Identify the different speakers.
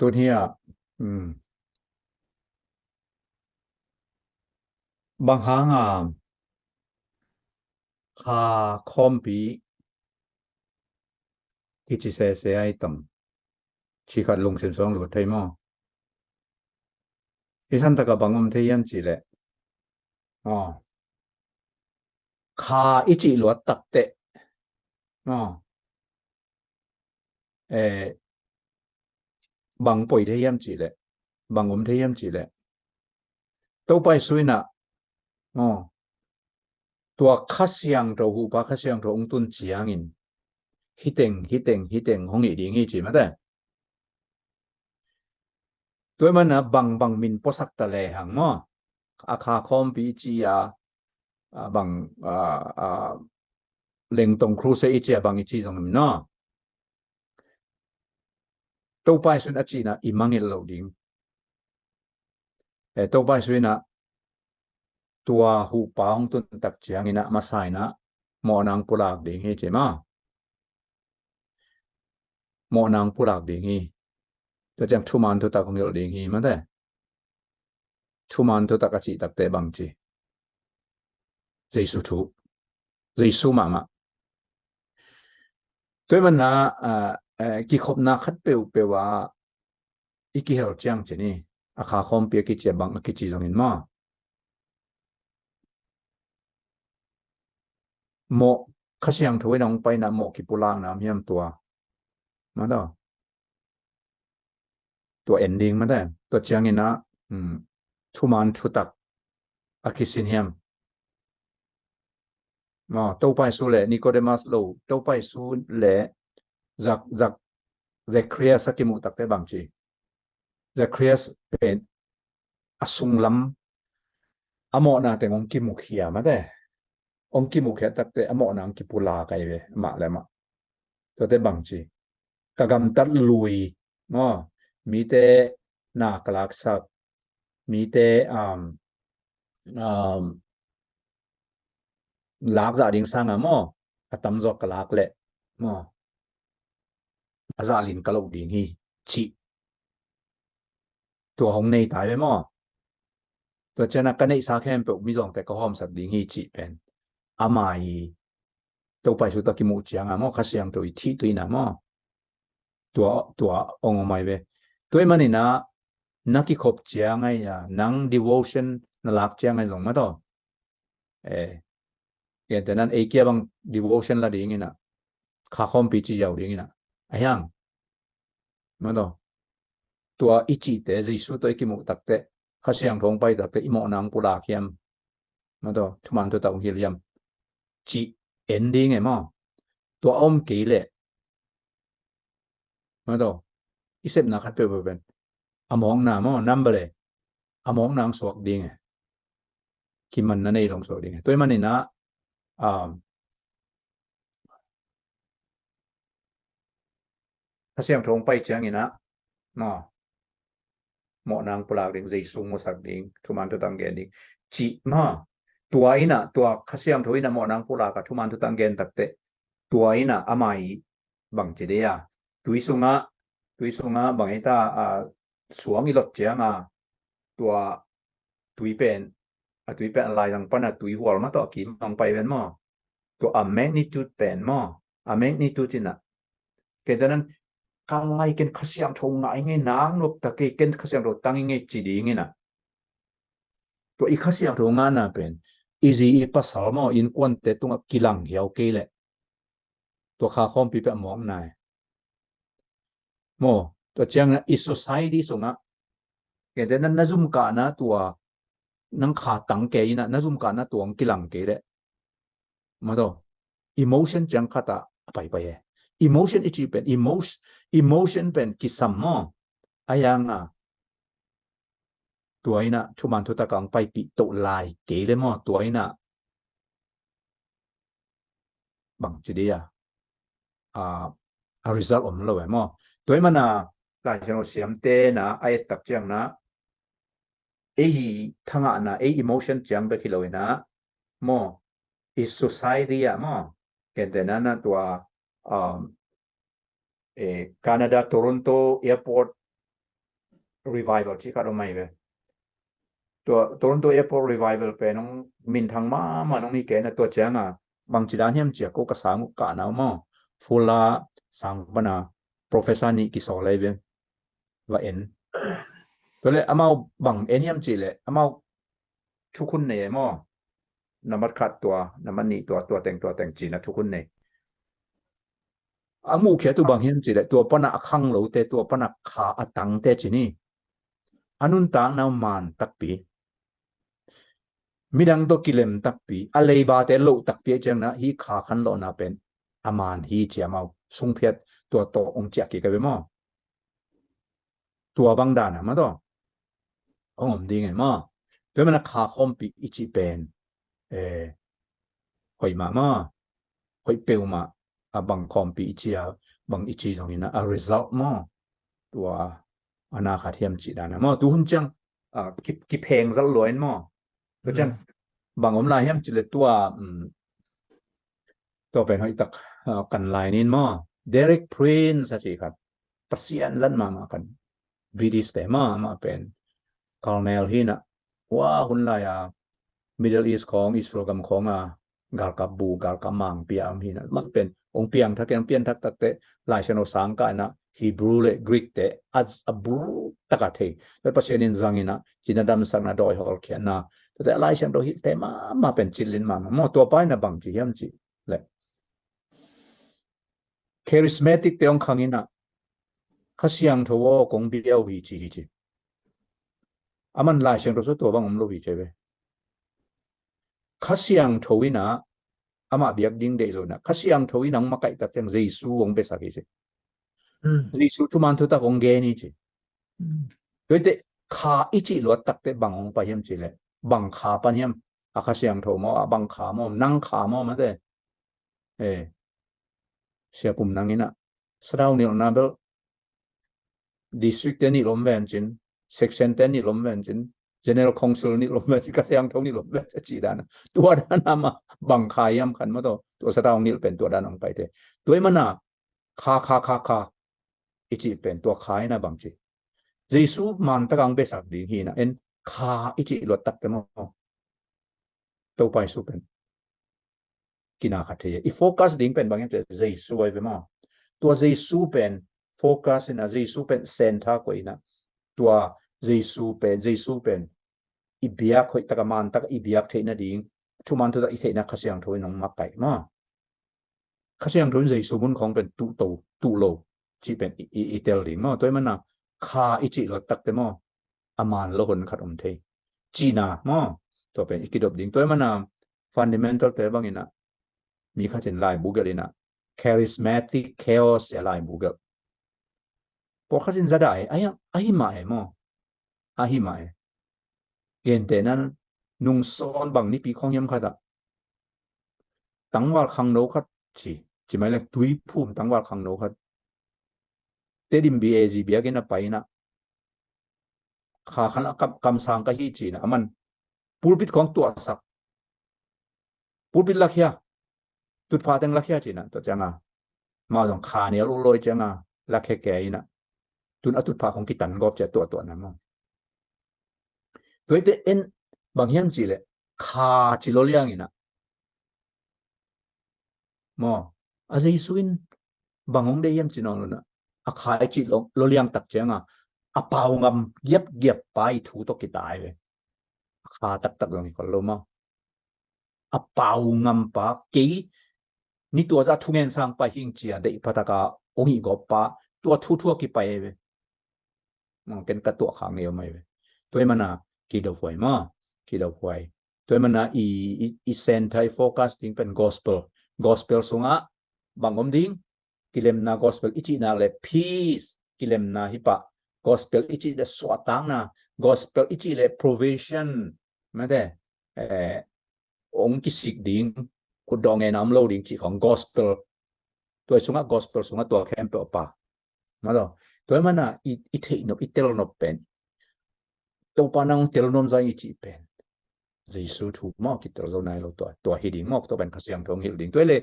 Speaker 1: ตัวเนี้ยบางครั้งค่าคอมปีที่จะเสียไอ้ต่ำชีกัดลงเส้นสองหรือไทยมั้งที่ฉันตะกับบางอมเทียนจีแหละอ๋อค่าอิจิหลวดตักเตะอ๋อบางป่วยเทียมจีแหละบางอมเทียมจีแหละตัวไปสุยนะอ๋อตัวข้าเสียงตัวหูปะข้าเสียงตัวองตุนเจียงอินฮิตเต็งห้องอีดีงี้จีมาได้ตัวมันนะบางมินปสักตะเลหังมั้งอาคาคอมปีจีบางเล็งตรงครูเซอิจีบางอิจีตรงนั้นเนาะตัวไปสุนอาจีนะอิมังเอลโลดิงตัวไปสุนะตัวหูปาของตุนตักเจียงอินะมาใส่นะหมอนังปุรากดิงเฮเจมาหมอนังปุรากดิงเฮตัวจังทุมันตัวตักของเอลดิงเฮมาได้ทุมันตัวตักอาจีตักเตบังจีใจสุทุใจสุมาตัวมันนะกี่ขบนาคัดเปว่าอีกี่เฮลจังเจนี่อาคาคอมเปียกิเจบังกิจีตรงนี้มาโมข้าเชียงถวยน้องไปนะโมกิปุลางนะมียมตัวมาดอตัวเอนดิ้งมาได้ตัวเชียงอินะทุมันทุตักอากิสินเฮียมตัวไปสู้เลยนิโคเดมัสโลตัวไปสู้เลยจากเครียสกิมุตักได้บางจีเครียสเป็นอสุงล้ำอโมนาแต่องกิมุขยามาได้องกิมุขยาตักแต่อโมนางกิปุลาไกเวมาเลยมาตัวได้บางจีกะกำตัดลุยมีแต่นากลักสักมีแต่ลากจากดิ่งสังอะตั้มจอกลากเละอาจารย์ลินกะโลกดิ่งฮีชีตัวของในตายไปตัวเจ้านักกันในสาแคมเปิลมีสองแต่ก็หอมสัตว์ดิ่งฮีชีเป็นอามายีตัวไปสุดตะกิมุจียงข้าเสียงตัวอีที่ตัวน่ะตัวองค์ไม่เว้ตัวมันนี่นะนักquiขบเจียงไงนัง devotion นั่นหลักเจียงไงสงมาต่อแต่นั้นเกี่ยบาง devotion ละดิ่งนะข้าคอมปีจียาวดิ่งนะไอ้ยังมาต่อตัวอิจิเตจิสุตัวกิมุตักเตข้าเสียงทงไปตักเตอิโมนังปุราเคียมมาต่อทุมันตัวตาองฮิลยมจีเอนดิ้งไงตัวอมกี่เละมาต่ออีเซปนักขัดเปเปเป็นอมองหน้นัมเบลอมองนางสวกดิ่งคิมันนั่นเองลงสวกดิ่งตัวมันนี่นะถ้าเสียงทงไปเจียงนี่นะหมอนางปลากดิ่งใจสูงมาสักดิ่งทุมันตัวตังเกนดิ่งจีตัวอินะตัวข้าเสียงทวินะหมอนางปลากทุมันตัวตังเกนตักเตตัวอินะอามัยบังจีเดียตุยสุงะบางไอ้ตาสวงอีหลดเจียงตัวตุยเป็นอะไรทางปนตุยหัวมาต่อกี่มองไปเป็นตัวแมกนิจูดเป็นแมกนิจูดจินะเกิดนั้นkalai ken khasiam thong nga nge nang nok ta ke ken khasiam ro tang nge chi di nge na to i khasiam thong nga na pen easy i pa salmo in kwan te tunga kilang hiao ke le to kha khom pi pa mong nai to chang na i society so nga ke de nan nazum ka na tua nang kha tang ke ina nazum ka na tuang kilang ke le ma to emotion chang khata pai pai emotion ichi pen emotion pen kisam ayangตัวไอ้น่ะทุมันทุตะกังไปปิโตลายเก๋เลยตัวไอ้น่ะบังจีเดียresult อมเลยตัวไอ้มันหลายคนเสียมเตนะไอ้ตักเจียงนะทั้งน่ะemotion เจียงไปคิดเลยนะsociety เห็นแต่นั้นตัวแคนาดาโตรอนโตแอร์พอร์ต revival ที่ก็เราไม่เลยตัว Apple revival เป็นน้องมินทางมาน้องมีแกนะตัวเจ้าอ่ะบางจีดานเฮียมเจียก็กระสังกะนะมั่งฟูลาสังปนา professor นี่กิโซเลยเว้ยว่าเอ็นตัวเลยอามาบางเอ็นเฮียมจีเลยอามาทุกคนเนี่ยมั่งน้ำมันขัดตัวน้ำมันนี่ตัวแต่งจีนะทุกคนเนี่ยอามูเขียตัวบางเฮียมจีเลยตัวปนักขังโหลเตตัวปนักขาอัตังเตจีนี่อันนู้นต่างน้ำมันตักปีmidang to kilem takpi alei ba te lo takpi chang na hi kha khan lo na pen aman hi chiamau sung phiat to ong chia ki ka be mo tua bang dana ma to ong ding ai mo to mana kha khom pi ichi pen hoi ma hoi peu ma abang khom pi ichi bang ichi jong ina a result mo tua ana kha thiam chi dana mo tu hun chang ki pheng zal loin moก็จังบางอมลายhemจิเลตัวเป็นหอยตักกันลายนินมอเดเร็กพรินส์สิครับปัสยันลันมากันบีดิสเตมาเป็นคาร์เมลฮินะว่าหุ่นลายมิดเดิลอีสของอิสราเอลของกาลกับบูกาลกับมังเปียมฮินะมันเป็นองเปียงทักยังเปียนทักเตลายชนอสังกันนะฮีบรูเลกรีกเตอับรูตักเทแล้วปัสยันินจังฮินะจินดามสังนาดอยฮอลเขียนนะแต่ลายชนโดฮิเตมาเป็นจิลินมอตัวไปนะบางจียมจีเลย charismatic เตองขังอินะข้าเสียงทว่ากงเบียววิจิจิอามันลายเสียงตัวสุดตัวบางผมรู้วิจิเว้ข้าเสียงทวินะอามาเบียกดิ้งเดลุนะข้าเสียงทวินังมาไก่ตัดยังเจสูองเบสักจิเจสูทุมันทุตากงเกนี่จิโดยแต่ข้าอิจิลวดตักเตบางองไปเฮียมจิเลยบางขาปันเฮียมข้าเสียงทวมอบางขามอนั่งขามอมาเตเสียปุ่มนั่งอินะสระอุนิลนาเบลdistrict นี่ล้มแวนจิน section นี่ล้มแวนจิน general council นี่ล้มแวนจินก็เสียงทงนี่ล้มแวนจะจีดานะตัวด้านมาบังคายยำขันมาตัวสระอุนิลเป็นตัวด้านองไปเตตัวมันน่ะคาอิจิเป็นตัวขายนะบางจีเจสูมันตะกังเบสักดีฮีนะเอ็นคาอิจิลวดตักเตมอตัวไปสูเป็นกินาขัดเทียอีโฟกัสดิ้งเป็นบางอย่างเจสูไว้เวมอตัวเจสูเป็นโฟกัสนะเจสูเป็นเซนท่ากว่านะตัวเจสูเป็นอีเบียคอยตะกมันตะกอีเบียเทนะดิ้งทุมันตัวอีเทนะขเสียงถอยน้องมาไก่มาขเสียงถอยเจสูมุนของเป็นตุโลที่เป็นอีเตลดิ้งมาตัวมันนะคาอิจิลตักเตมออามันโลหนขัดอมเทจีน่ามอตัวเป็นอีกิดบดิ้งตัวมันนะฟันเดเมนทัลเตบางอินะมีข้าเจนไลน์บูเกลินะ charismatic chaos ไลน์บูเกลพอข้าจินจะได้ไอ้หมายมั้งไอ้หมายเห็นแต่นั้นนุ่งซ้อนบางนิปีของยำขัดตั้งว่าขังโนขัดจีไม่เลยดุยพุ่มตั้งว่าขังโนขัดเตดิมบีเอจีเบียกันนะไปนะข้าขันกับคำสั่งก็ฮีจีนะมันปูปิดของตัวสักปูปิดลักยาตุดพาตังลักยาจีนะตัวจังมาตรงขาเนี่ยลุลอยจังลักแก่ๆนะตุนอตุดพาของกิตันกอบเจตัวนั้นมั้งตัวเอ็นบางอย่างจีเลยขาจิโลเลียงอินะมออาศัยสุนบางองได้ยังจีนองลุนะอาขาจิโลเลียงตักเจงอาเปางำเย็บไปถูตกิตายเลยขาตักตรงนี้ก็ลมอาเปางำปะกี่นี่ตัวจะทุ่งเงินสร้างไปหิงเจียเด็กพัตกาองค์กบปะตัวทั่วกี่ไปเลยมันเป็นกระตัวขางเดียวไหมตัวมันคิดเอาไว้มาคิดเอาไว้ตัวมันอีเซนไทโฟกัสดิ้งเป็น gospel สงะบางอมดิ้งกิเลมนา gospel อิจินาเล peace กิเลมนาฮิปะ gospel อิจิเลสวตังนา gospel อิจิเล provision ไม่ได้องค์กิสิกดิ้งคุณดองเงินน้ำโลดิ้งจีของ gospel ตัวสงะ gospel สงะตัวแคมเปอร์ปะมาต่อตัวมันอีเทนอีเตลนเป็นตัวปานังเตลนมใจอีจีเป็นเจสูถูกมอกกิตเราในเราตัวฮิดิ้งมอกตัวเป็นขเสียงทองฮิดิ้งตัวเลย